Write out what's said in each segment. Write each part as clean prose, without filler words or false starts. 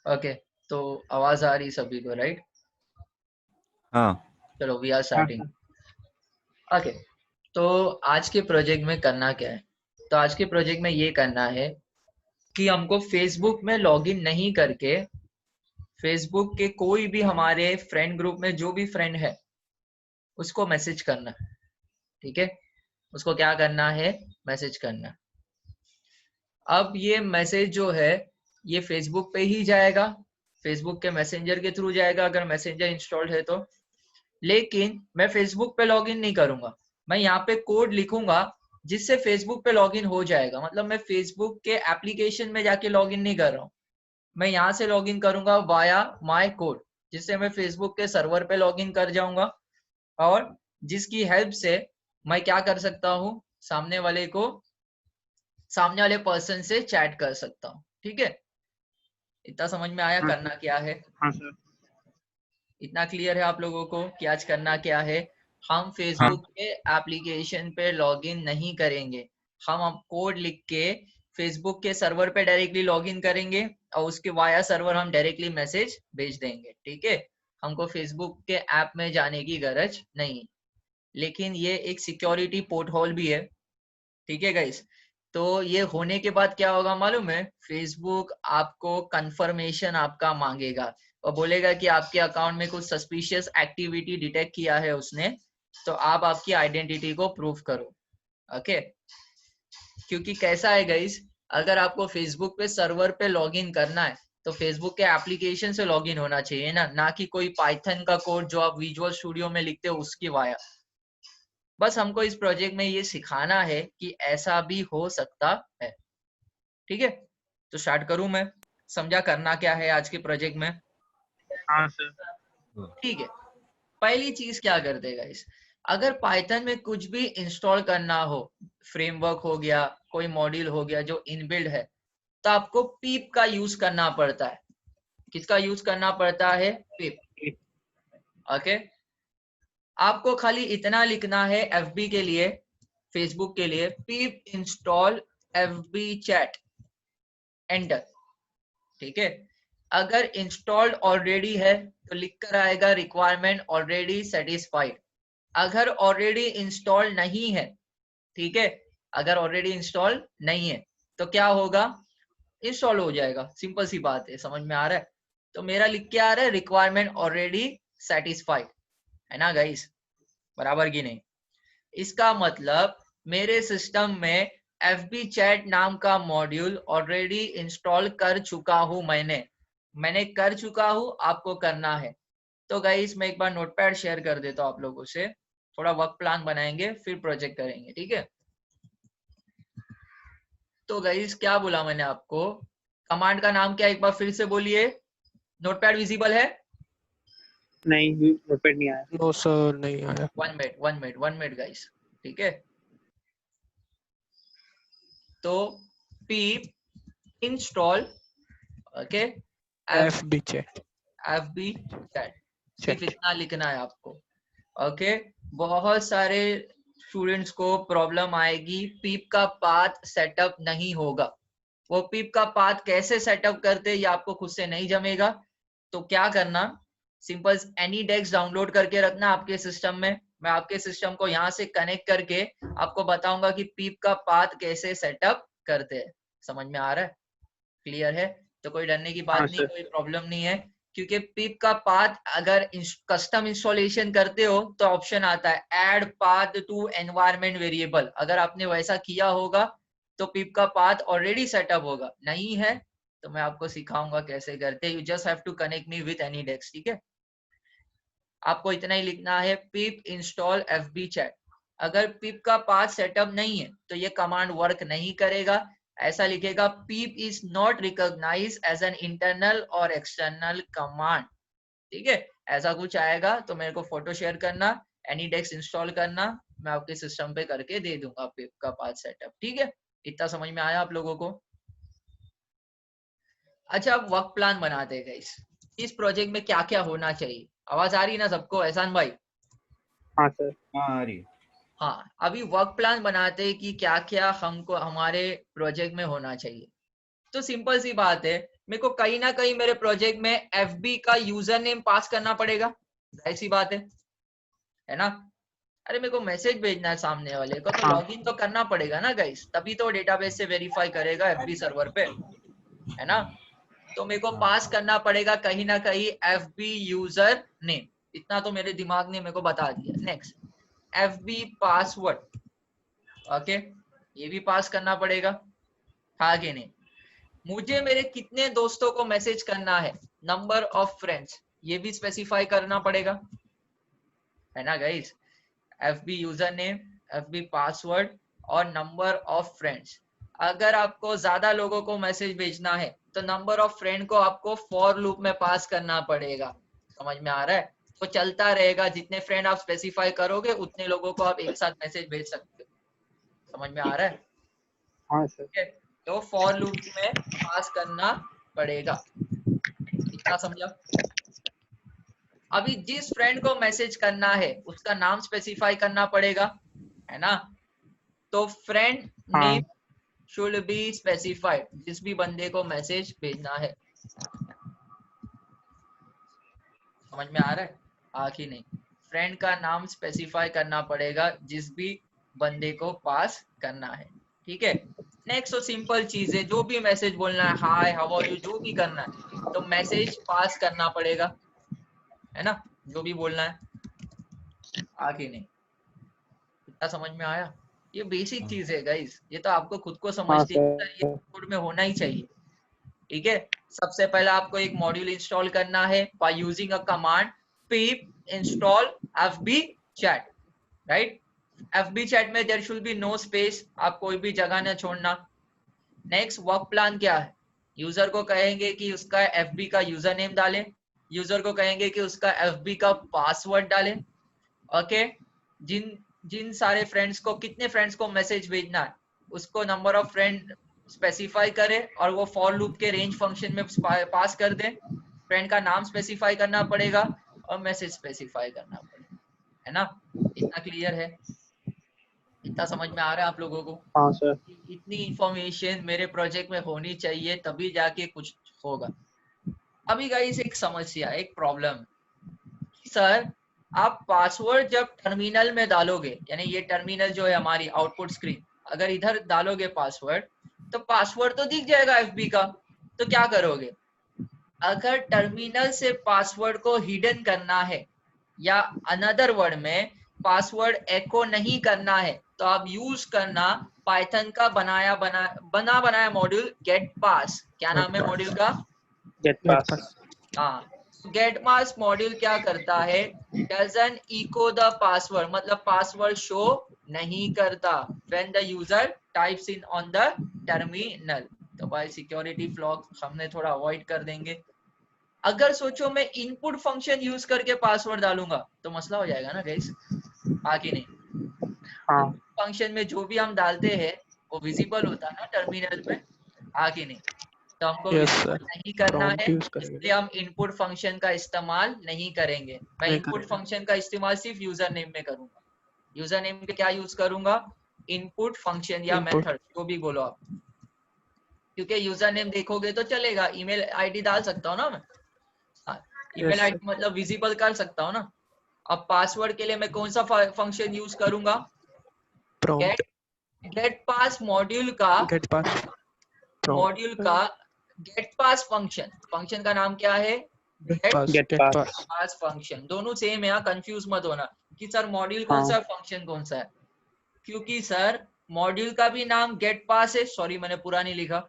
Okay, तो आवाज आ रही सभी को, राइट? हाँ चलो, वी आर हाँ स्टार्टिंग। ओके, तो आज के प्रोजेक्ट में करना क्या है? तो आज के प्रोजेक्ट में ये करना है कि हमको फेसबुक में लॉगिन नहीं करके फेसबुक के कोई भी हमारे फ्रेंड ग्रुप में जो भी फ्रेंड है उसको मैसेज करना। ठीक है, उसको क्या करना है? मैसेज करना। अब ये मैसेज जो है ये फेसबुक पे ही जाएगा, फेसबुक के मैसेंजर के थ्रू जाएगा अगर मैसेंजर इंस्टॉल्ड है तो। लेकिन मैं फेसबुक पे लॉगिन नहीं करूंगा, मैं यहाँ पे कोड लिखूंगा जिससे फेसबुक पे लॉगिन हो जाएगा। मतलब मैं फेसबुक के एप्लीकेशन में जाके लॉगिन नहीं कर रहा हूँ, मैं यहाँ से लॉगिन करूंगा वाया माय कोड, जिससे मैं फेसबुक के सर्वर पे लॉगिन कर जाऊंगा और जिसकी हेल्प से मैं क्या कर सकता हूँ, सामने वाले पर्सन से चैट कर सकता हूँ। ठीक है, इतना समझ में आया हाँ करना क्या है? हाँ सर। इतना क्लियर है आप लोगों को कि आज करना क्या है? हम हाँ फेसबुक के एप्लीकेशन पे लॉगिन नहीं करेंगे, हम कोड लिख के फेसबुक के सर्वर पे डायरेक्टली लॉगिन करेंगे और उसके वाया सर्वर हम डायरेक्टली मैसेज भेज देंगे। ठीक है, हमको फेसबुक के ऐप में जाने की गरज नहीं। लेकिन ये एक सिक्योरिटी पोर्ट होल भी है। ठीक है गाइस, तो ये होने के बाद क्या होगा मालूम है? फेसबुक आपको कंफर्मेशन आपका मांगेगा और बोलेगा कि आपके अकाउंट में कुछ सस्पिशियस एक्टिविटी डिटेक्ट किया है उसने, तो आप आपकी आइडेंटिटी को प्रूव करो। ओके, क्योंकि कैसा है गाइस, अगर आपको फेसबुक पे सर्वर पे लॉगिन करना है तो फेसबुक के एप्लीकेशन से लॉगिन होना चाहिए ना कि कोई पाइथन का कोड जो आप विजुअल स्टूडियो में लिखते हो उसकी वाया। बस हमको इस प्रोजेक्ट में ये सिखाना है कि ऐसा भी हो सकता है। ठीक है, तो स्टार्ट करूं मैं? समझा करना क्या है आज के प्रोजेक्ट में? हाँ सर। ठीक है, पहली चीज क्या कर देगा इस, अगर पाइथन में कुछ भी इंस्टॉल करना हो, फ्रेमवर्क हो गया, कोई मॉड्यूल हो गया जो इनबिल्ड है, तो आपको पीप का यूज करना पड़ता है। किसका यूज करना पड़ता है? पीप। ओके, आपको खाली इतना लिखना है एफबी के लिए, फेसबुक के लिए, पीप इंस्टॉल एफबी चैट, एंटर। ठीक है, अगर इंस्टॉल्ड ऑलरेडी है तो लिख कर आएगा रिक्वायरमेंट ऑलरेडी सेटिस्फाइड। अगर ऑलरेडी इंस्टॉल नहीं है, ठीक है, अगर ऑलरेडी इंस्टॉल नहीं है तो क्या होगा? इंस्टॉल हो जाएगा, सिंपल सी बात है, समझ में आ रहा है? तो मेरा लिख के आ रहा है रिक्वायरमेंट ऑलरेडी सेटिस्फाइड, है ना गाइस? बराबर की नहीं? इसका मतलब मेरे सिस्टम में FB चैट नाम का मॉड्यूल ऑलरेडी इंस्टॉल कर चुका हूं, मैंने कर चुका हूं, आपको करना है। तो गाइस मैं एक बार नोटपैड शेयर कर देता हूं आप लोगों से, थोड़ा वर्क प्लान बनाएंगे फिर प्रोजेक्ट करेंगे। ठीक है, तो गाइस क्या बोला मैंने आपको? कमांड का नाम क्या, एक बार फिर से बोलिए। नोटपैड विजिबल है? नहीं, नोटपैड नहीं आया। नो सर, नहीं आया। 1 मिनट गाइस। ठीक है, तो pip install, okay, FB chat. FB chat, सिर्फ इतना लिखना है आपको। ओके, बहुत सारे स्टूडेंट्स को प्रॉब्लम आएगी, पीप का पाथ सेटअप नहीं होगा। वो पीप का पाथ कैसे सेटअप करते ये आपको खुद से नहीं जमेगा। तो क्या करना, सिंपल एनीडेक्स डाउनलोड करके रखना आपके सिस्टम में। मैं आपके सिस्टम को यहाँ से कनेक्ट करके आपको बताऊंगा कि पीप का पाथ कैसे सेटअप करते हैं। समझ में आ रहा है? क्लियर है? तो कोई डरने की बात हाँ नहीं, सर। कोई प्रॉब्लम नहीं है, क्योंकि पिप का पाथ अगर कस्टम इंस्टॉलेशन करते हो तो ऑप्शन आता है add path to environment variable. अगर आपने वैसा किया होगा तो पिप का पाथ ऑलरेडी सेटअप होगा, नहीं है तो मैं आपको सिखाऊंगा कैसे करते। You just have to connect me with AnyDesk. ठीक है, आपको इतना ही लिखना है, पिप इंस्टॉल एफबी चैट। अगर पिप का पाथ सेटअप नहीं है तो ये कमांड वर्क नहीं करेगा। ऐसा लिखेगा pip is not recognized as an internal or external command। ठीक है, ऐसा कुछ आएगा तो मेरे को फोटो शेयर करना, एनीडेक्स इंस्टॉल करना, मैं आपके सिस्टम पे करके दे दूंगा पिप का पाथ सेटअप। ठीक है, इतना समझ में आया आप लोगों को? अच्छा, अब वर्क प्लान बनाते हैं गाइस, इस प्रोजेक्ट में क्या क्या होना चाहिए। आवाज आ रही ना सबको, एहसान भाई? हाँ सर। हाँ आ रही है। हाँ, अभी वर्क प्लान बनाते हैं कि क्या क्या हमको हमारे प्रोजेक्ट में होना चाहिए। तो सिंपल सी बात है, मेरे को कहीं ना कहीं मेरे प्रोजेक्ट में एफबी का यूजर नेम पास करना पड़ेगा, ऐसी बात है ना। अरे मेरे को मैसेज भेजना है सामने वाले को, तो हाँ लॉगिन तो करना पड़ेगा ना गाइस, तभी तो डेटाबेस से वेरीफाई करेगा एफबी सर्वर पे, है ना। तो मेरे को पास करना पड़ेगा कहीं ना कहीं एफबी यूजर नेम, इतना तो मेरे दिमाग ने मेरे को बता दिया। नेक्स्ट, एफबी पासवर्ड, ओके, ये भी पास करना पड़ेगा, था कि नहीं। मुझे मेरे कितने दोस्तों को मैसेज करना है, नंबर ऑफ फ्रेंड्स, ये भी स्पेसिफाई करना पड़ेगा, है ना guys. FB user name, FB password और नंबर ऑफ फ्रेंड्स। अगर आपको ज्यादा लोगों को मैसेज भेजना है तो नंबर ऑफ फ्रेंड को आपको फॉर लूप में पास करना पड़ेगा, समझ में आ रहा है। तो चलता रहेगा, जितने फ्रेंड आप स्पेसिफाई करोगे उतने लोगों को आप एक साथ मैसेज भेज सकते हो, समझ में आ रहा है। हाँ सर। ठीक है, तो फॉर लूप में पास करना पड़ेगा, इतना समझा। अभी जिस फ्रेंड को मैसेज करना है उसका नाम स्पेसिफाई करना पड़ेगा, है ना। तो फ्रेंड नेम हाँ शुड बी स्पेसिफाइड, जिस भी बंदे को मैसेज भेजना है, समझ में आ रहा है, आखिर नहीं। फ्रेंड का नाम स्पेसिफाई करना पड़ेगा जिस भी बंदे को पास करना है, ठीक है। नेक्स्ट, तो सिंपल चीज है, जो भी मैसेज बोलना है, हाय हाउ आर यू, जो भी करना है तो मैसेज पास करना पड़ेगा, है ना, जो भी बोलना है, आखिर नहीं। इतना समझ में आया। ये बेसिक चीज है गाइस, ये तो आपको खुद को हाँ समझते ये सर। कोड में होना ही चाहिए, ठीक है। सबसे पहले आपको एक मॉड्यूल इंस्टॉल करना है by using a command pip install fb chat, right. fb chat में there should be no space, आप कोई भी जगह ना छोड़ना। नेक्स्ट, वर्क प्लान क्या है, यूजर को कहेंगे कि उसका fb का यूजर नेम डाले, यूजर को कहेंगे कि उसका fb का पासवर्ड डाले, ओके। जिन जिन सारे फ्रेंड्स को, कितने फ्रेंड्स को मैसेज भेजना है उसको नंबर ऑफ फ्रेंड स्पेसिफाई करे और वो फॉर लूप के रेंज फंक्शन में पास कर दे। फ्रेंड का नाम स्पेसिफाई करना पड़ेगा और मैसेज स्पेसिफाई करना पड़ेगा, है ना। इतना क्लियर है, इतना समझ में आ रहा है आप लोगों को। हाँ सर। इतनी इंफॉर्मेशन मेरे प्रोजेक्ट में होनी चाहिए तभी जाके कुछ होगा। अभी गाइस एक समस्या, एक प्रॉब्लम, सर आप पासवर्ड जब टर्मिनल में डालोगे, यानी ये टर्मिनल जो है हमारी आउटपुट स्क्रीन, अगर इधर डालोगे पासवर्ड तो पासवर्ड तो दिख जाएगा एफबी का, तो क्या करोगे। अगर टर्मिनल से पासवर्ड को हिडन करना है या अनदर वर्ड में पासवर्ड एको नहीं करना है तो आप यूज करना पाइथन का बनाया मॉड्यूल गेट पास। क्या नाम है मॉड्यूल का, गेट गेट पास। पास। हाँ। गेट पास मॉड्यूल क्या करता है, डजन इको द पासवर्ड, मतलब पासवर्ड शो नहीं करता when the user types in on the terminal. तो भाई सिक्योरिटी फ्लॉग हमने थोड़ा अवॉइड कर देंगे। अगर सोचो मैं इनपुट फंक्शन यूज करके पासवर्ड डालूंगा तो मसला हो जाएगा ना गाइस, आगे नहीं। हाँ इनपुट फंक्शन में जो भी हम डालते हैं वो विजिबल होता है ना टर्मिनल में, आगे नहीं। तो हमको यस विजिबल सर, नहीं करना है, प्रॉम्प्ट यूज करेंगे इसलिए हम इनपुट फंक्शन का इस्तेमाल नहीं करेंगे। मैं नहीं इनपुट करेगा। फंक्शन का इस्तेमाल सिर्फ यूजर नेम में करूंगा। यूजर नेम में क्या यूज करूंगा, इनपुट फंक्शन या इनपुट। मेथड, जो भी बोलो आप, क्योंकि यूजर नेम देखोगे तो चलेगा, ईमेल आईडी डाल सकता हूँ ना मैं, ईमेल यस सर, आईडी मतलब विजिबल कर सकता हूँ ना। अब पासवर्ड के लिए मैं कौन सा फंक्शन यूज करूंगा, गेट प्रॉम्प्ट। गेट पास मॉड्यूल का, गेट पास मॉड्यूल प्रॉम्प्ट। का गेट पास फंक्शन, फंक्शन का नाम क्या है, गेट गेट पास, गेट गेट पास। पास। पास फंक्शन, दोनों सेम है, कंफ्यूज मत होना कि सर मॉड्यूल कौन हाँ सा है फंक्शन कौन सा है, क्योंकि सर मॉड्यूल का भी नाम गेट पास है, सॉरी मैंने पूरा नहीं लिखा,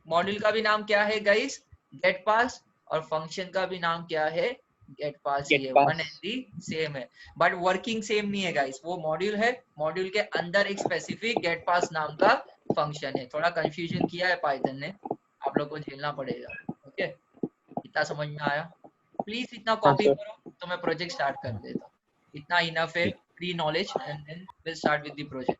मॉड्यूल का भी नाम क्या है गाइस, गेट पास, और फंक्शन का भी नाम क्या है, गेट पास ही गेट है, one pass. And the same है, बट वर्किंग सेम नहीं है गाइस। वो मॉड्यूल है, मॉड्यूल के अंदर एक स्पेसिफिक गेट पास नाम का फंक्शन है, थोड़ा कंफ्यूजन किया है पाइथन ने, आप लोग को झेलना पड़ेगा, ओके। इतना समझ में आया, प्लीज इतना हाँ कॉपी सर। करो तो मैं प्रोजेक्ट स्टार्ट कर देता हूँ। इतना इनफ है, pre knowledge, and then will start with the project.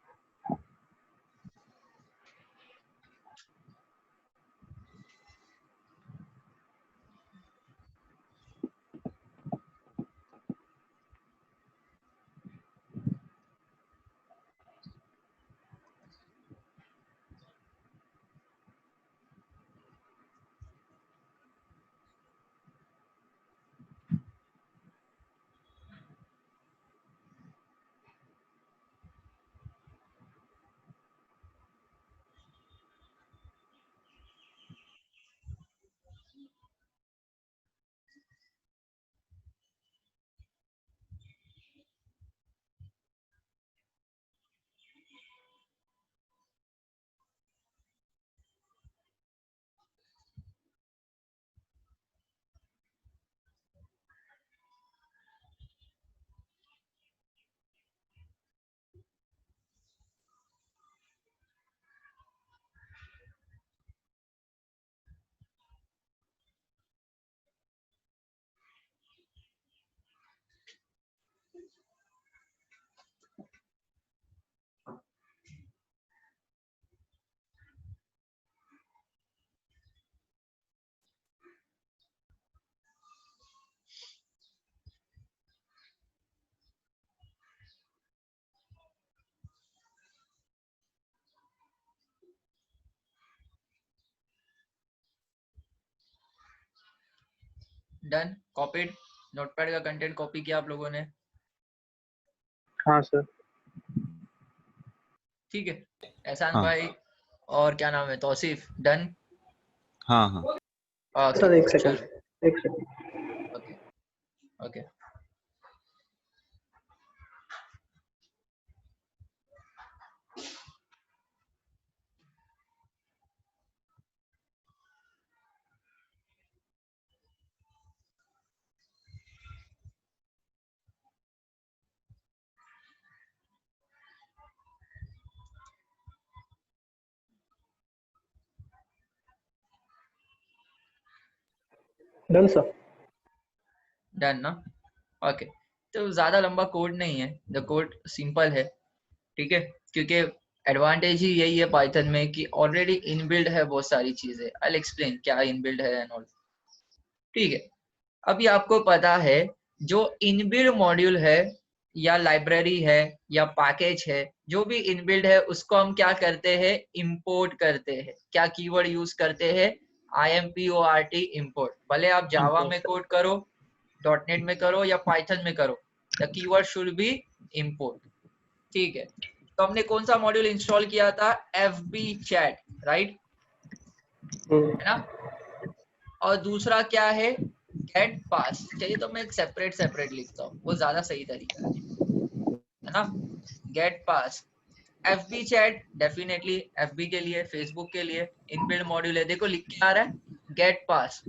Done, copied, notepad का कंटेंट कॉपी किया आप लोगों ने, हाँ सर। ठीक है। एहसान हाँ भाई और क्या नाम है, तौसीफ, डन। हाँ हाँ ओके सर एक चलो, सेकंड, एक second. Okay okay. Done sir. Done ना, ओके। तो ज्यादा लंबा कोड नहीं है, द कोड सिंपल है, ठीक है, क्योंकि एडवांटेज ही यही है पाइथन में कि ऑलरेडी इनबिल्ड है बहुत सारी चीजें। आई विल एक्सप्लेन क्या इनबिल्ड है एंड ऑल, ठीक है। अभी आपको पता है जो इनबिल्ड मॉड्यूल है या लाइब्रेरी है या पैकेज है, जो भी इनबिल्ड है उसको हम क्या करते हैं, इंपोर्ट करते हैं। क्या कीवर्ड यूज करते हैं, IMPORT, इंपोर्ट। भले आप जावा में कोड करो, .NET में करो या पाइथन में करो, the keyword should be import, ठीक है। तो हमने कौन सा मॉड्यूल इंस्टॉल किया था, FB चैट, राइट, है ना। और दूसरा क्या है, गेट पास। चलिए तो मैं एक सेपरेट लिखता हूँ, वो ज्यादा सही तरीका है ना। गेट पास, FB चैट डेफिनेटली FB के लिए, फेसबुक के लिए इनबिल्ड मॉड्यूल है। देखो लिख के आ रहा है, गेट पास।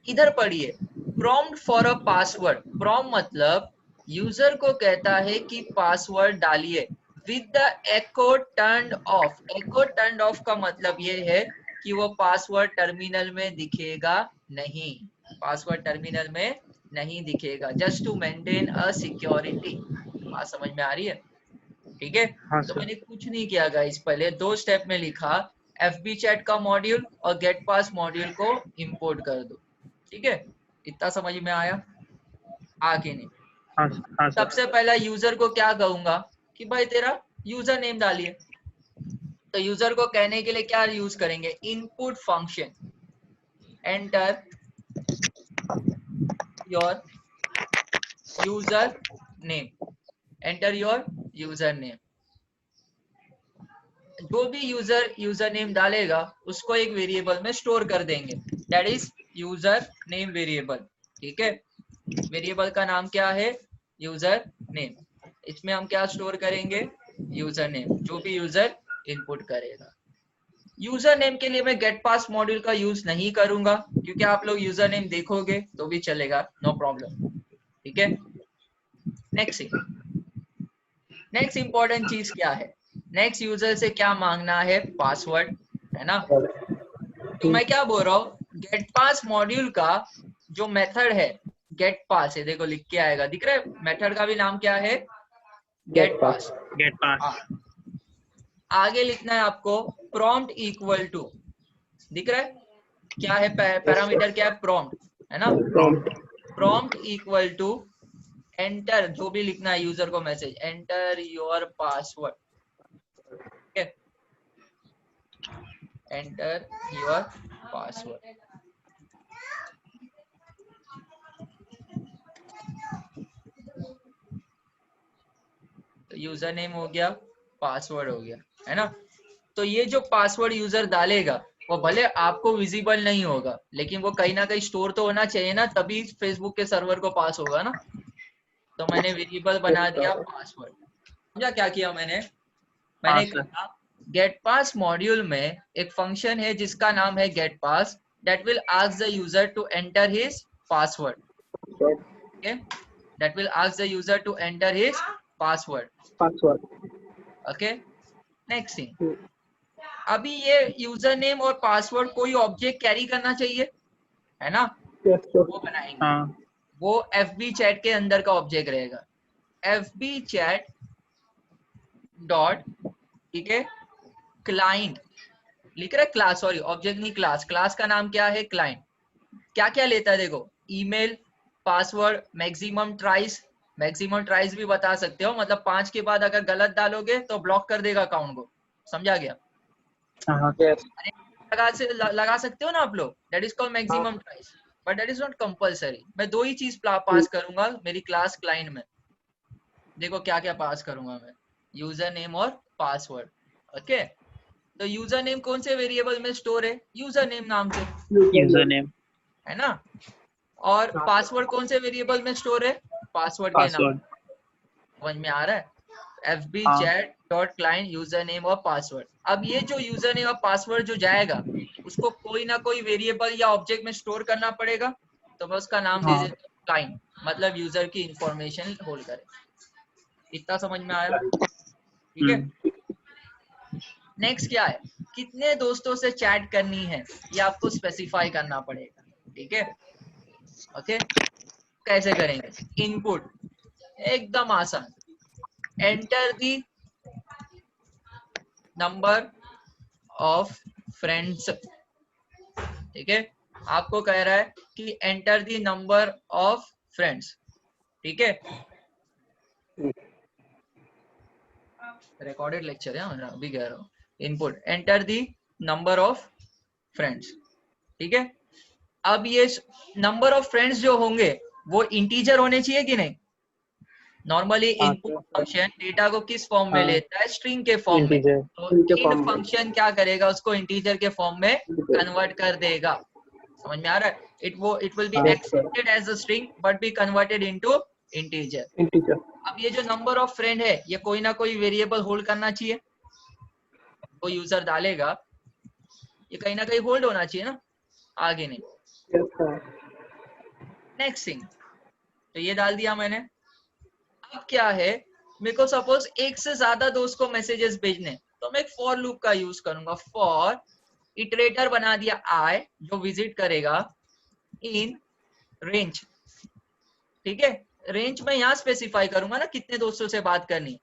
इधर पढ़िए, prompt for a password. Prompt मतलब यूजर को कहता है कि पासवर्ड डालिए with the echo turned of. Echo turned of का मतलब ये है कि वो पासवर्ड टर्मिनल में दिखेगा नहीं, पासवर्ड टर्मिनल में नहीं दिखेगा, just to maintain a security. बात समझ में आ रही है, ठीक है। हाँ तो सर। मैंने कुछ नहीं किया गाइस, पहले 2 स्टेप में लिखा, FB चैट का मॉड्यूल और गेट पास मॉड्यूल को इंपोर्ट कर दो, ठीक है। इतना समझ में आया, आगे नहीं। हाँ हाँ सर। सबसे पहला यूजर को क्या कहूंगा कि भाई तेरा यूजर नेम डालिए। तो यूजर को कहने के लिए क्या यूज करेंगे, input function, enter your user name, enter your user name. जो भी यूजर नेम डालेगा उसको एक वेरिएबल में स्टोर कर देंगे, that is user name variable, ठीक है। वेरिएबल का नाम क्या है, यूजर नेम। इसमें हम क्या स्टोर करेंगे, यूजर नेम, जो भी यूजर इनपुट करेगा। यूजर नेम के लिए मैं गेट पास मॉड्यूल का यूज नहीं करूंगा, क्योंकि आप लोग यूजर नेम देखोगे तो भी चलेगा, नो प्रॉब्लम, ठीक है। नेक्स्ट इंपॉर्टेंट चीज क्या है, नेक्स्ट यूजर से क्या मांगना है, पासवर्ड, है ना। तो मैं क्या बोल रहा हूँ, गेट पास मॉड्यूल का जो मेथड है, गेट पास है, देखो लिख के आएगा, दिख रहा है, मेथड का भी नाम क्या है, गेट पास। गेट पास। आगे लिखना है आपको, प्रॉम्प्ट इक्वल टू, दिख रहा है क्या है, पैरामीटर क्या है, प्रॉम्प्ट, है ना। Prompt. Prompt equal to enter, जो भी लिखना है यूजर को मैसेज, एंटर योर पासवर्ड, ठीक है, एंटर योर पासवर्ड। तो यूजर नेम हो गया, पासवर्ड हो गया, है ना। तो ये जो पासवर्ड यूजर डालेगा वो भले आपको विजिबल नहीं होगा, लेकिन वो कहीं ना कहीं स्टोर तो होना चाहिए ना, तभी फेसबुक के सर्वर को पास होगा ना। तो मैंने वेरिएबल बना दिया पासवर्ड। समझा क्या किया मैंने, हाँ मैंने सर। कहा गेट पास मॉड्यूल में एक फंक्शन है जिसका नाम है getpass, that will ask the user to enter his password, okay, that will ask the user to enter his password, password. Okay. Next thing, अभी ये यूजर नेम और पासवर्ड कोई ऑब्जेक्ट कैरी करना चाहिए, है ना, वो बनाएंगे। हाँ। वो FB चैट के अंदर का ऑब्जेक्ट रहेगा, FB चैट डॉट, ठीक है, क्लाइंट, लिख रहे क्लास, सॉरी ऑब्जेक्ट नहीं, क्लास, क्लास का नाम क्या है, क्लाइंट। क्या क्या लेता है देखो, ईमेल, पासवर्ड, मैक्सिमम ट्राइस भी बता सकते हो, मतलब 5 के बाद अगर गलत डालोगे तो ब्लॉक कर देगा अकाउंट को, समझा गया। हाँ। यस। लगा सकते हो ना आप लोग, that is called maximum ट्राइस। But that is not compulsory. मैं 2 ही चीज पास करूंगा मेरी क्लास क्लाइंट में। देखो क्या क्या पास करूंगा मैं, यूजर नेम और पासवर्ड। ओके, तो यूजर नेम कौन से वेरिएबल में स्टोर है, यूजर नेम नाम से, यूजर नेम, है ना। और पासवर्ड कौन से वेरिएबल में स्टोर है, पासवर्ड के नाम। पासवर्ड। समझ में आ रहा है, fb हाँ। chat dot client user name और पासवर्ड। अब ये जो यूजर नेम और पासवर्ड जो जाएगा उसको कोई ना कोई वेरिएबल या ऑब्जेक्ट में स्टोर करना पड़ेगा, तो मैं उसका नाम दे देता हूँ क्लाइंट, मतलब यूजर की इंफॉर्मेशन होल्ड करे। इतना समझ में आया, ठीक है। नेक्स्ट क्या है, कितने दोस्तों से चैट करनी है ये आपको स्पेसिफाई करना पड़ेगा, ठीक है। ओके, कैसे करेंगे, इनपुट एकदम आसान, enter the number of friends, ठीक है। आपको कह रहा है कि enter the number of friends, ठीक है। रिकॉर्डेड लेक्चर है, मैं अभी कह रहा हूँ। Input enter the number of friends, ठीक है। अब ये नंबर ऑफ फ्रेंड्स जो होंगे वो इंटीजर होने चाहिए कि नहीं। नॉर्मली इनपुट फंक्शन डेटा को किस फॉर्म में लेता है, स्ट्रिंग के फॉर्म में। तो इन फंक्शन क्या करेगा, उसको इंटीजर के फॉर्म में कन्वर्ट कर देगा। समझ में आ रहा है, it will be accepted as a string but be converted into integer. अब ये जो नंबर ऑफ फ्रेंड है ये कोई ना कोई वेरिएबल होल्ड करना चाहिए, वो यूजर डालेगा, ये कहीं ना कहीं होल्ड होना चाहिए ना, आगे नहीं। नेक्स्ट थिंग, तो ये डाल दिया मैंने। अब क्या है, मेरे को सपोज एक से ज्यादा दोस्त को मैसेजेस भेजने, तो मैं एक फॉर लूप का यूज करूंगा। फॉर इटरेटर बना दिया आई, जो विजिट करेगा इन रेंज, ठीक है। रेंज में यहाँ स्पेसिफाई करूंगा ना कितने दोस्तों से बात करनी,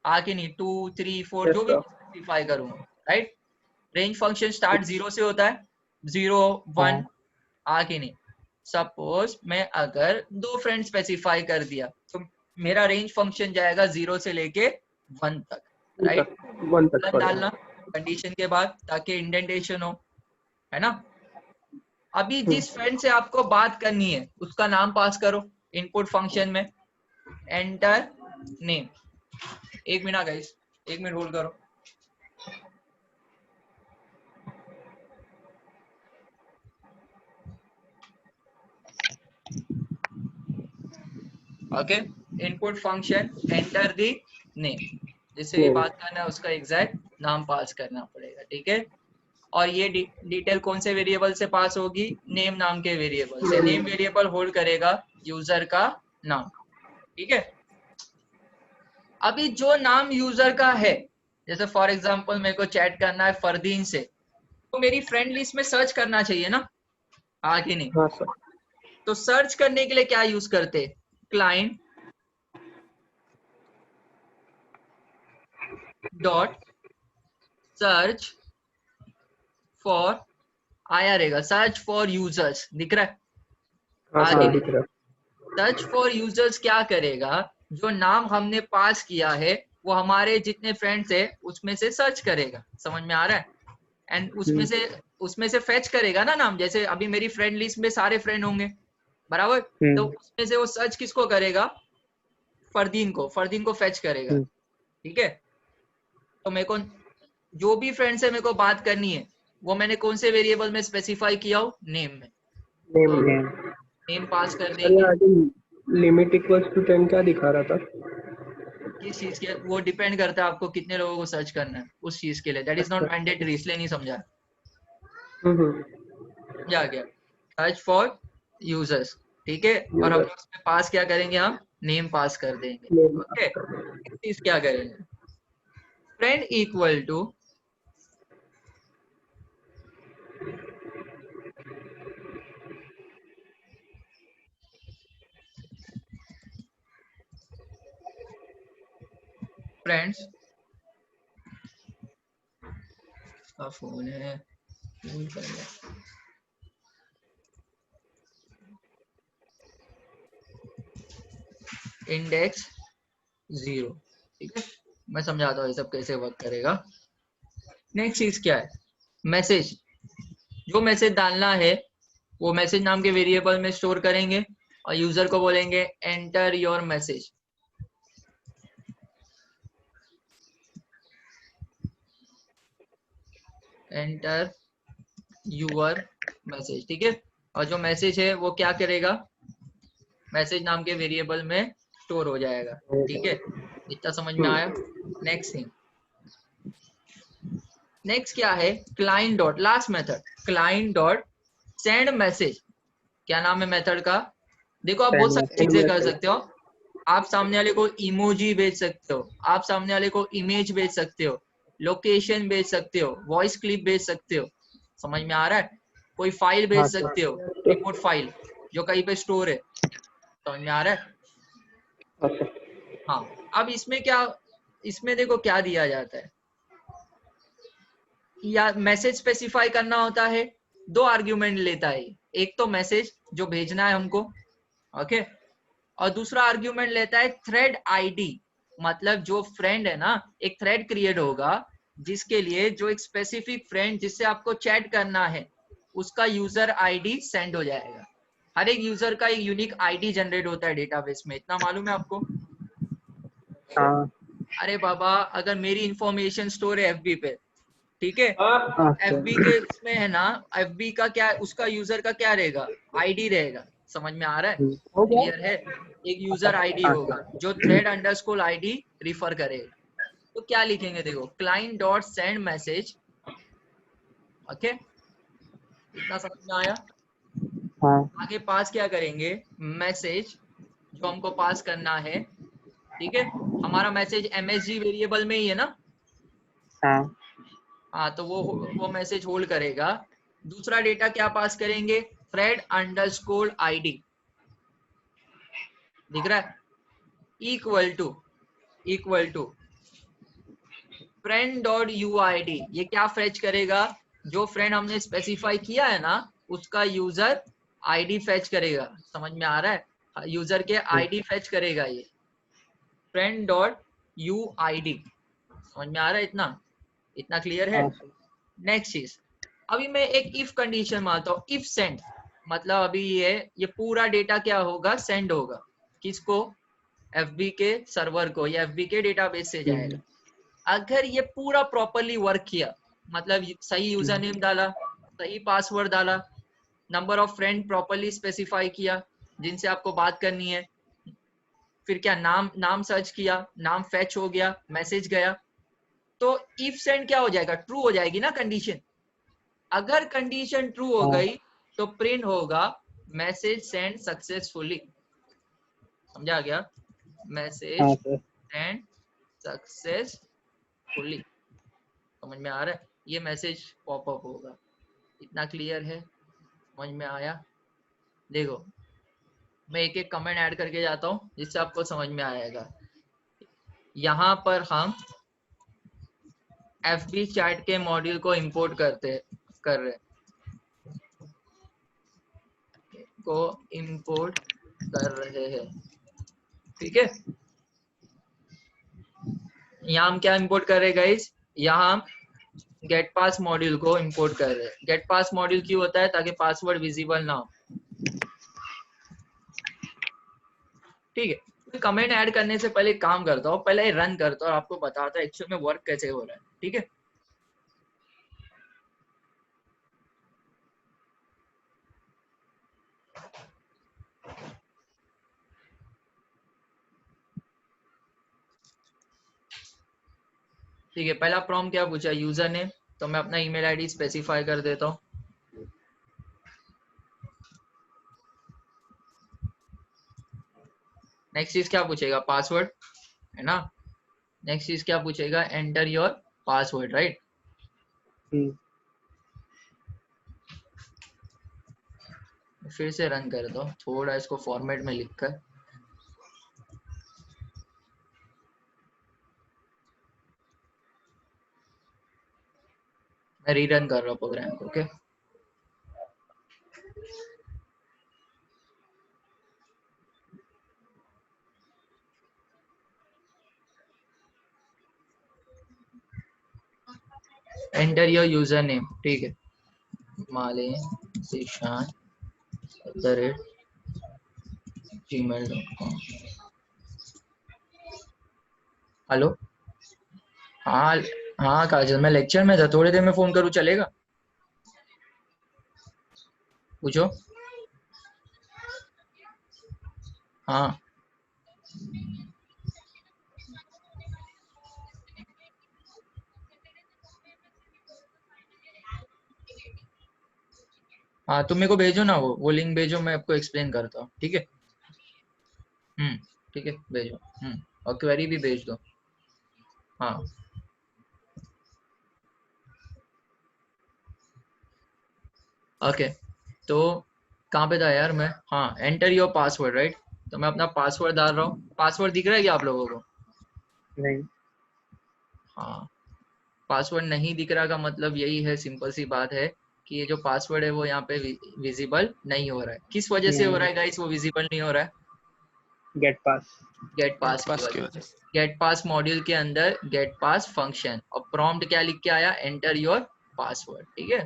आगे नहीं 2 3 4 जो भी स्पेसिफाई करूंगा, राइट। रेंज फंक्शन स्टार्ट 0 से होता है, 0 1 आगे नहीं। सपोज मैं अगर 2 फ्रेंड स्पेसिफाई कर दिया तो मेरा रेंज फंक्शन जाएगा 0 से लेके 1 तक, राइट। 1 तक डालना कंडीशन के बाद ताकि इंडेंटेशन हो, है ना। अभी जिस फ्रेंड से आपको बात करनी है उसका नाम पास करो इनपुट फंक्शन में, enter name. 1 minute guys, 1 minute hold करो। Okay, input function enter the name, जिससे भी बात करना है उसका एग्जैक्ट नाम पास करना पड़ेगा, ठीक है। और ये डिटेल कौन से वेरिएबल से पास होगी, नेम नाम के वेरिएबल से। नेम वेरिएबल होल्ड करेगा यूजर का नाम, ठीक है। अभी जो नाम यूजर का है, जैसे फॉर एग्जांपल मेरे को चैट करना है फरदीन से, तो मेरी फ्रेंड लिस्ट में सर्च करना चाहिए ना, आगे नहीं। हाँ सर। तो सर्च करने के लिए क्या यूज करते, क्लाइंट डॉट सर्च फॉर, आया रहेगा सर्च फॉर यूजर्स, दिख रहा है, आगे नहीं। सर्च फॉर यूजर्स क्या करेगा, जो नाम हमने पास किया है वो हमारे जितने फ्रेंड्स है उसमें से सर्च करेगा, समझ में आ रहा है। एंड उसमें से फेच करेगा ना नाम, जैसे अभी मेरी फ्रेंड लिस्ट में सारे फ्रेंड होंगे बराबर, तो उसमें से वो सर्च किसको करेगा, फरदीन को फेच करेगा, ठीक है। तो मेरे को जो भी फ्रेंड से मेरे को बात करनी है वो मैंने कौन से वेरिएबल में स्पेसिफाई किया हो, नेम में, तो नेम पास कर देंगे। लिमिट इक्वल्स टू 10 क्या दिखा रहा था, किस चीज के, वो डिपेंड करता है आपको कितने लोगों को सर्च करना है उस चीज के लिए, दैट इज नॉट मैंडेटरी, इसलिए नहीं समझा। समझा गया, सर्च फॉर यूजर्स, ठीक है। और हम उसमें पास क्या करेंगे, हम नेम पास कर देंगे, ओके। चीज क्या करेंगे, फ्रेंड इक्वल टू फ्रेंड्स का फोन है, इंडेक्स 0, ठीक है। मैं समझाता हूँ ये सब कैसे वर्क करेगा। नेक्स्ट चीज क्या है, मैसेज, जो मैसेज डालना है वो मैसेज नाम के वेरिएबल में स्टोर करेंगे और यूजर को बोलेंगे enter your message. Enter your message, ठीक है। और जो मैसेज है वो क्या करेगा, मैसेज नाम के वेरिएबल में स्टोर हो जाएगा, ठीक है। इतना समझ में आया। नेक्स्ट थिंग, नेक्स्ट क्या है, client dot, last method, client dot send message. क्या नाम है मेथड का? देखो आप बहुत सारी चीजें कर सकते हो। आप सामने वाले को इमोजी भेज सकते हो, आप सामने वाले को इमेज भेज सकते हो, लोकेशन भेज सकते हो, वॉइस क्लिप भेज सकते हो। समझ में आ रहा है? कोई फाइल भेज सकते हो, रिपोर्ट फाइल जो कहीं पे स्टोर है। समझ में आ रहा है? हाँ। अब इसमें क्या, इसमें देखो क्या दिया जाता है, या मैसेज स्पेसिफाई करना होता है, दो आर्ग्यूमेंट लेता है। एक तो मैसेज जो भेजना है हमको, ओके, और दूसरा आर्ग्यूमेंट लेता है थ्रेड आईडी। मतलब जो फ्रेंड है ना, एक थ्रेड क्रिएट होगा जिसके लिए जो एक स्पेसिफिक फ्रेंड जिससे आपको चैट करना है उसका यूजर आईडी सेंड हो जाएगा। हर एक यूजर का एक यूनिक आईडी जनरेट होता है डेटाबेस में, इतना मालूम है आपको? हाँ। अरे बाबा, अगर मेरी इंफॉर्मेशन स्टोर है एफबी पे, ठीक है, अच्छा। एफबी के इसमें है ना, एफबी का क्या, उसका यूजर का क्या रहेगा, आईडी रहेगा। समझ में आ रहा है? हो गया। क्लियर है? एक यूजर आईडी होगा जो थ्रेड अंडरस्कोर आईडी रिफर करेगा। तो क्या लिखेंगे, देखो, client dot send message, okay, इतना समझ में आया। हाँ। आगे पास क्या करेंगे, मैसेज जो हमको पास करना है, ठीक है। हमारा मैसेज एमएसजी वेरिएबल में ही है ना। हाँ। हाँ, तो वो मैसेज होल्ड करेगा। दूसरा डेटा क्या पास करेंगे, थ्रेड अंडरस्कोर आईडी, दिख रहा है, equal to friend dot UID. ये क्या फेच करेगा, जो फ्रेंड हमने स्पेसिफाई किया है ना उसका यूजर आईडी फेच करेगा। समझ में आ रहा है? यूजर के आईडी फेच करेगा ये, फ्रेंड डॉट यूआईडी। समझ में आ रहा है? इतना इतना क्लियर है? नेक्स्ट चीज, अभी मैं एक इफ कंडीशन मानता हूँ, इफ सेंड, मतलब अभी ये पूरा डेटा क्या होगा, सेंड होगा किसको, एफबी के सर्वर को, या एफबी के डेटाबेस से जाएगा। अगर ये पूरा प्रॉपरली वर्क किया, मतलब सही यूजर नेम डाला, सही पासवर्ड डाला, number of friend properly specify किया जिनसे आपको बात करनी है, फिर क्या, नाम सर्च किया, नाम फेच हो गया, मैसेज गया, तो इफ सेंड क्या हो जाएगा, ट्रू हो जाएगी ना कंडीशन। अगर कंडीशन ट्रू हो गई तो प्रिंट होगा मैसेज सेंड सक्सेसफुली। समझा गया? Message send successfully. समझ में आ रहा है? ये मैसेज पॉपअप होगा। इतना क्लियर है? समझ में आया? देखो मैं एक एक कमेंट ऐड करके जाता हूँ जिससे आपको समझ में आएगा। यहाँ पर हम एफबी चैट के मॉड्यूल को इंपोर्ट कर रहे हैं, ठीक है। यहाँ हम क्या इंपोर्ट कर रहे हैं गाइस, यहाँ हम गेट पास मॉड्यूल को इंपोर्ट कर रहे हैं। गेट पास मॉड्यूल क्यों होता है, ताकि पासवर्ड विजिबल ना हो, ठीक है। तो कमेंट ऐड करने से पहले काम करता हूँ, पहले रन करता हूँ और आपको बताता हूँ एक्चुअल में वर्क कैसे हो रहा है, ठीक है। ठीक है, पहला प्रॉम्प्ट क्या पूछा, यूजर नेम, तो मैं अपना ईमेल आईडी स्पेसिफाई कर देता हूँ। नेक्स्ट चीज क्या पूछेगा, पासवर्ड, है ना। नेक्स्ट चीज क्या पूछेगा, एंटर योर पासवर्ड, राइट। फिर से रन कर दो, थोड़ा इसको फॉर्मेट में लिखकर। मैं रीरन कर रहा हूँ प्रोग्राम को, okay. Enter your user name, ठीक है, माले शिशान gmail.com। हेलो। हाँ हाँ काजल, मैं लेक्चर में था, थोड़ी देर में फोन करूँ चलेगा? पूछो। हाँ हाँ, तुम मेरे को भेजो ना, वो लिंक भेजो, मैं आपको एक्सप्लेन करता हूँ, ठीक है? हम्म, ठीक है, भेजो। और क्वेरी भी भेज दो। हाँ ओके। तो कहाँ पे था यार मैं? हाँ, एंटर योर पासवर्ड, राइट? तो मैं अपना पासवर्ड डाल रहा हूँ। पासवर्ड दिख रहा है क्या आप लोगों को? नहीं। हाँ, पासवर्ड नहीं दिख रहा का मतलब यही है, सिंपल सी बात है कि ये जो पासवर्ड है वो यहाँ पे विजिबल नहीं हो रहा है। किस वजह से हो रहा है गाइस वो विजिबल नहीं हो रहा है? गेट पास। गेट पास की पास की वजह वजह से। गेट पास मॉड्यूल के अंदर गेट पास फंक्शन, और प्रॉम्प्ट क्या लिख के आया? एंटर योर पासवर्ड, ठीक है?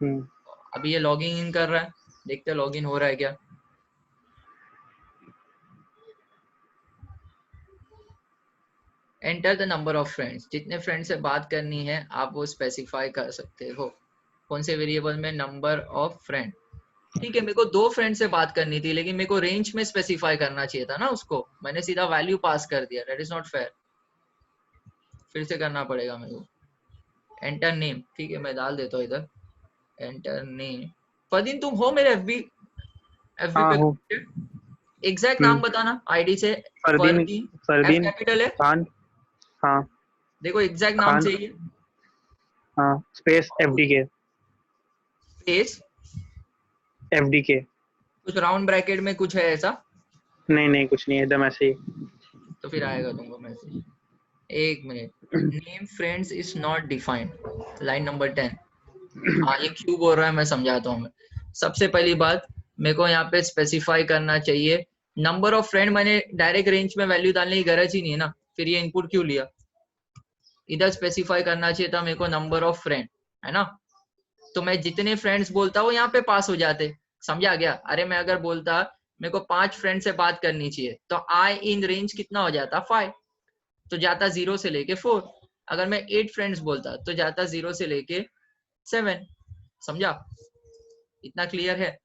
हम्म। अभी ये लॉगिन इन कर रहा है, देखते हैं लॉगिन हो रहा है क्या। Enter the number of friends, जितने फ्रेंड से बात करनी है आप वो स्पेसिफाई कर सकते हो। कौन से वेरिएबल में? Number of friend. ठीक है, मेरे को 2 फ्रेंड से बात करनी थी, लेकिन मेरे को रेंज में स्पेसिफाई करना चाहिए था ना उसको, मैंने सीधा वैल्यू पास कर दिया, दैट इज नॉट फेयर। फिर से करना पड़ेगा मेरे को। एंटर नेम, ठीक है मैं डाल देता हूँ इधर, एंटर नेम। फदीन तुम हो मेरे एफबी हाँ पे? हूँ। एग्जैक्ट नाम बताना आईडी से। फरदीन। फरदीन। एफ फरदीन कैपिटल है? खान। हाँ। देखो एग्जैक्ट नाम खान। चाहिए। हाँ स्पेस एफडी के। स्पेस एफडी के। कुछ राउंड ब्रैकेट में कुछ है ऐसा? नहीं नहीं कुछ नहीं, एकदम ऐसे ही। तो फिर आएगा तुमको मैसेज। एक minute. Name friends is not defined, line number 10। हाँ, ये क्यों बोल रहा है मैं समझाता हूँ। सबसे पहली बात, मेरे को यहाँ पे स्पेसिफाई करना चाहिए नंबर ऑफ फ्रेंड। मैंने डायरेक्ट रेंज में वैल्यू डालने की गरज ही नहीं है ना, फिर ये इनपुट क्यों लिया? इधर स्पेसिफाई करना चाहिए था मेरे को नंबर ऑफ फ्रेंड, है ना? तो मैं जितने फ्रेंड्स बोलता हूँ यहाँ पे पास हो जाते। समझा गया? अरे मैं अगर बोलता मेरे को 5 फ्रेंड से बात करनी चाहिए, तो आई इन रेंज कितना हो जाता? 5। तो जाता 0 से लेके 4। अगर मैं 8 फ्रेंड्स बोलता तो जाता 0 से लेके 7। समझा? इतना क्लियर है?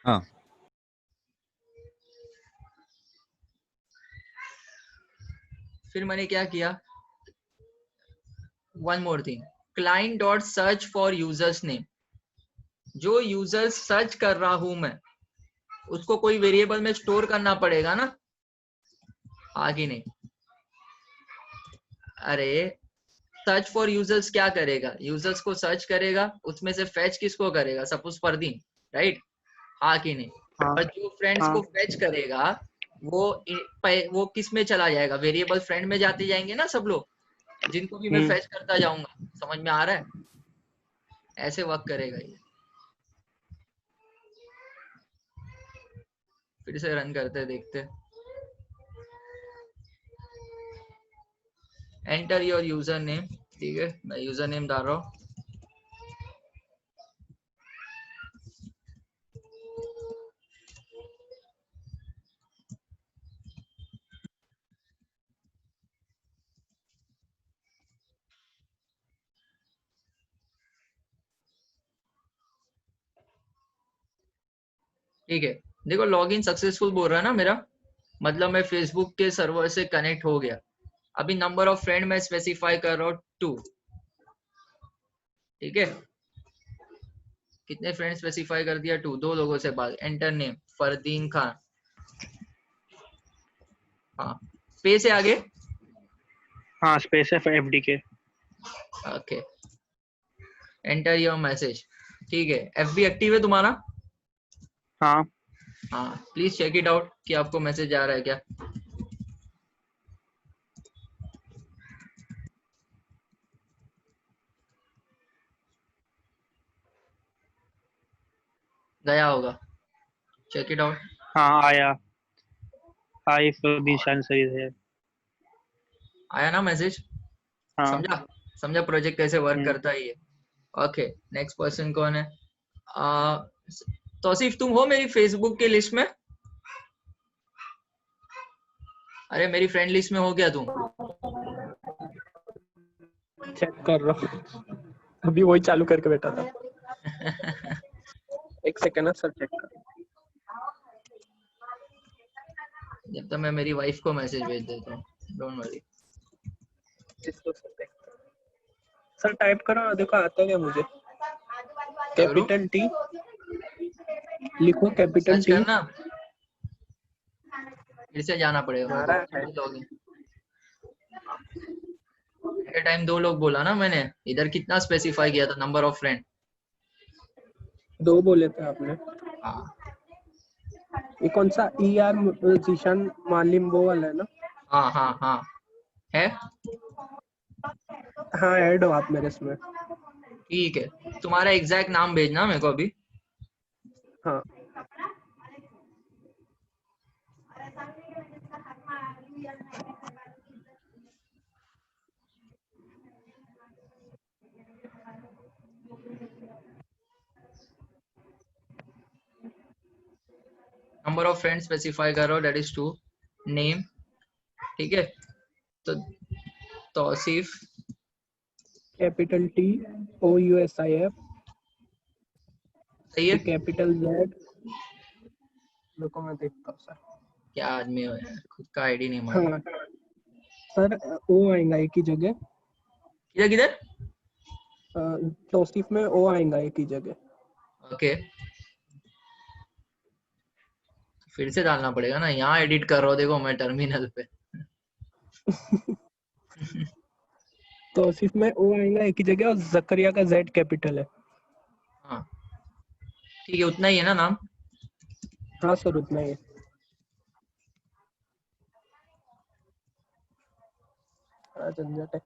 हाँ। फिर मैंने क्या किया, one more thing, client dot search for users name. जो यूजर सर्च कर रहा हूं मैं, उसको कोई वेरिएबल में स्टोर करना पड़ेगा ना, आगे नहीं? अरे सर्च फॉर यूजर्स क्या करेगा? यूजर्स को सर्च करेगा, उसमें से फेच किसको करेगा? Suppose Fardeen, right? हाँ कि नहीं? हाँ। और जो फ्रेंड्स हाँ। को फेच करेगा वो किस में चला जाएगा? वेरिएबल फ्रेंड में जाते जाएंगे ना सब लोग, जिनको भी मैं फेच करता जाऊंगा। समझ में आ रहा है? ऐसे वर्क करेगा ये। फिर से रन करते देखते। एंटर योर यूजर नेम, ठीक है मैं यूजर नेम डाल रहा हूँ। ठीक है, देखो लॉगिन सक्सेसफुल बोल रहा है ना मेरा, मतलब मैं फेसबुक के सर्वर से कनेक्ट हो गया। अभी नंबर ऑफ फ्रेंड मैं स्पेसिफाई कर रहा हूँ 2, ठीक है? कितने फ्रेंड स्पेसिफाई कर दिया? 2। 2 लोगों से बात। Enter name Fardeen Khan. हाँ, स्पेस है आगे। हाँ स्पेस है एफडी के। ओके, एंटर योर मैसेज, ठीक है? एफबी एक्टिव है तुम्हारा? हाँ। हाँ, प्लीज चेक इट आउट कि आपको मैसेज आ रहा है क्या। गया होगा, चेक इट आउट। हाँ आया। हाय फरदीन शान सईद है। आया ना मैसेज? हाँ। समझा? समझा प्रोजेक्ट कैसे वर्क हम्म। करता है ये? ओके, नेक्स्ट पर्सन कौन है? तौसीफ, तुम हो मेरी फेसबुक के लिस्ट में? अरे मेरी फ्रेंड लिस्ट में हो क्या तुम? चेक कर रहा हूँ, अभी वही चालू करके बैठा था। एक सेकंड ना सर, चेक कर। जब तक मैं मेरी वाइफ को मैसेज भेज देता हूँ, डोंट वरी। सर टाइप करो, देखो आता क्या मुझे। कैपिटल टी लिखो, कैपिटल सर्च टी। करना, फिर से जाना पड़ेगा हमारा मेरे है। को लॉगिन। एट ए टाइम 2 लोग बोला ना मैंने, इधर कितना स्पेसिफाई किया था नंबर ऑफ फ्रेंड? 2 बोले थे आपने। हाँ ये कौन सा ER जीशान मालिम वो वाला है ना? हाँ हाँ हाँ है। हाँ ऐड हो आप मेरे इसमें। ठीक है, तुम्हारा एग्जैक्ट नाम भेजना मेरे को अभी। हाँ नंबर ऑफ फ्रेंड स्पेसिफाई करो, दैट इज 2। नेम, ठीक है, तो तौसीफ, कैपिटल TOUSIF, सही है? Capital Z। रुको मैं देखता हूँ सर। क्या आदमी हो यार, खुद का आईडी नहीं मालूम। हाँ सर, O आएगा एक ही जगह। किधर किधर? तौसीफ में O आएगा एक ही जगह। ओके, फिर से डालना पड़ेगा ना, यहाँ एडिट कर रहा हूँ देखो मैं टर्मिनल पे। तौसीफ में O आएगा एक ही जगह, और जकरिया का Z कैपिटल है। हाँ ठीक है, उतना ही है ना नाम? हाँ सर उतना ही है। झंझट है।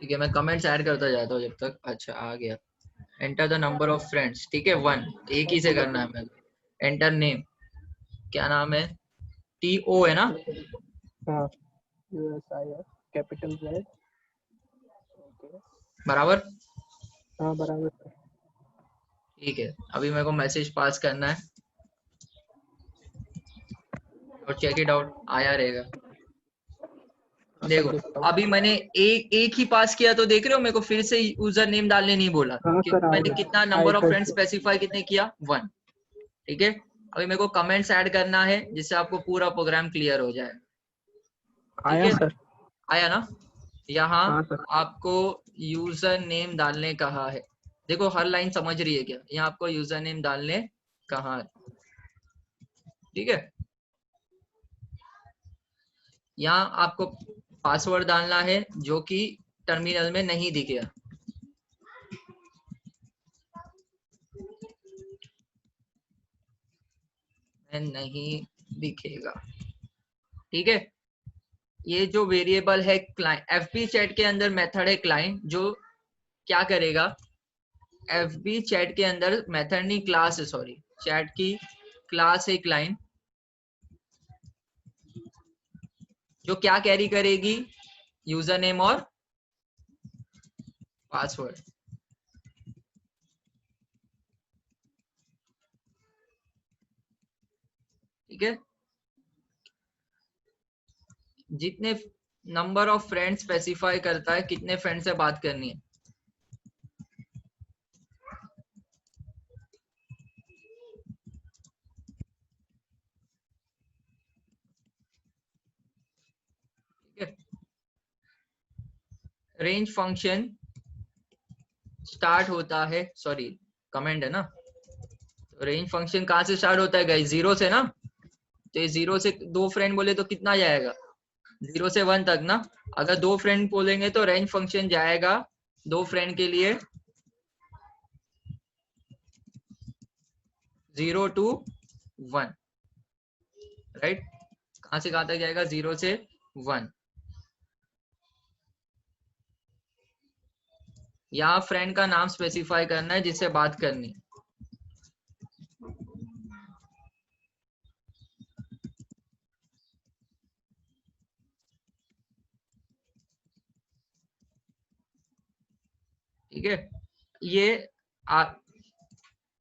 ठीक है, मैं कमेंट्स ऐड करता जाता हूँ जब तक। अच्छा आ गया। Enter the number of friends, ठीक है 1, एक ही से करना है मेरे को। एंटर नेम, क्या नाम है? TO है ना? हाँ USIF कैपिटल Z। बराबर? हाँ बराबर है। ठीक है, अभी मेरे को मैसेज पास करना है और चेक इट आउट, आया रहेगा। हाँ, सर देखो, देखता हूँ। अभी मैंने एक ही पास किया, तो देख रहे हो मेरे को फिर से यूजर नेम डालने नहीं बोला हाँ कि सर आ मैंने गया। कितना आई number of got friends specify कितने किया, 1। ठीक है, अभी मेरे को कमेंट्स ऐड करना है जिससे आपको पूरा प्रोग्राम क्लियर हो जाए। ठीक आया है, सर। आया ना? यहाँ हाँ सर। आपको यूजर नेम डालने कहा है। देखो हर लाइन समझ रही है क्या? यहाँ आपको यूजर नेम डालने कहा है, ठीक है। यहाँ आपको पासवर्ड डालना है जो कि टर्मिनल में नहीं दिखेगा। नहीं दिखेगा, ठीक है। ये जो वेरिएबल है क्लाइंट, एफबी चैट के अंदर मेथड है क्लाइंट, जो क्या करेगा? एफबी चैट के अंदर मेथड नहीं, क्लास है, सॉरी, चैट की क्लास है क्लाइंट, जो क्या कैरी करेगी? यूजर नेम और पासवर्ड, ठीक है। जितने नंबर ऑफ फ्रेंड स्पेसिफाई करता है कितने फ्रेंड से बात करनी है। रेंज फंक्शन स्टार्ट होता है, सॉरी कमेंट है ना, तो रेंज फंक्शन कहाँ से स्टार्ट होता है गाइस? 0 से ना। तो 0 से 2 फ्रेंड बोले तो कितना जाएगा? 0 से 1 तक ना। अगर 2 फ्रेंड बोलेंगे तो रेंज फंक्शन जाएगा 2 फ्रेंड के लिए 0 to 1, राइट। कहाँ से कहाँ तक जाएगा? 0 से 1। यहाँ फ्रेंड का नाम स्पेसिफाई करना है जिससे बात करनी। ठीक है, ये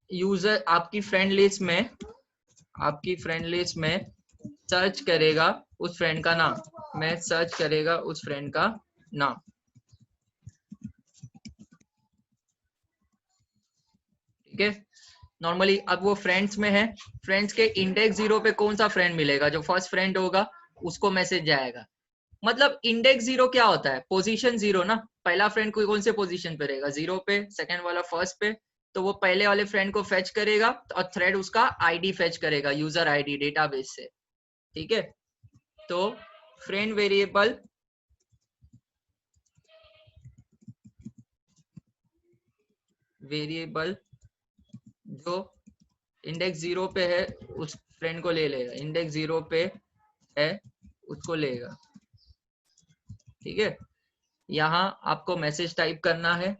यूजर आपकी फ्रेंड लिस्ट में सर्च करेगा उस फ्रेंड का नाम, मैं सर्च करेगा उस फ्रेंड का नाम, ठीक है। नॉर्मली अब वो फ्रेंड्स में है, फ्रेंड्स के इंडेक्स 0 पे कौन सा फ्रेंड मिलेगा, जो फर्स्ट फ्रेंड होगा उसको मैसेज जाएगा। मतलब इंडेक्स 0 क्या होता है, पोजीशन 0 ना, पहला फ्रेंड कोई कौन से पोजीशन पे रहेगा, 0 पे, सेकंड वाला फर्स्ट पे, तो वो पहले वाले फ्रेंड को फेच करेगा और थ्रेड उसका आईडी फेच करेगा, यूजर आईडी डेटाबेस से, ठीक है। तो फ्रेंड वेरिएबल जो इंडेक्स 0 पे है उस फ्रेंड को ले लेगा, इंडेक्स 0 पे है उसको लेगा, ठीक है। यहाँ आपको मैसेज टाइप करना है,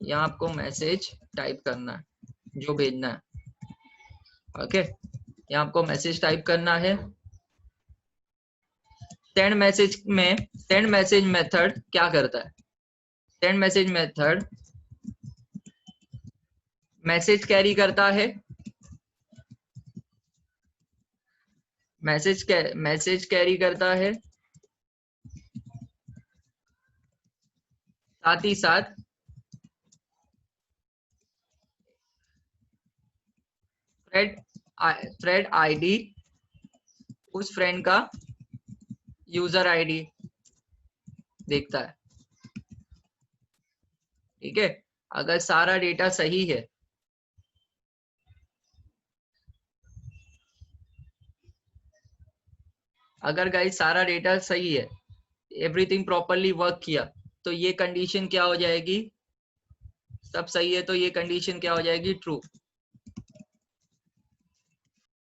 यहाँ आपको मैसेज टाइप करना है जो भेजना है, ओके। यहाँ आपको मैसेज टाइप करना है। सेंड मैसेज मेथड क्या करता है, send message method message carry करता है, मैसेज कैरी करता है, साथ ही साथ थ्रेड आईडी उस फ्रेंड का यूजर आईडी देखता है, ठीक है। अगर सारा डेटा सही है, अगर गाइस सारा डेटा सही है, एवरीथिंग प्रॉपरली वर्क किया, तो ये कंडीशन क्या हो जाएगी, सब सही है तो ये कंडीशन क्या हो जाएगी, ट्रू।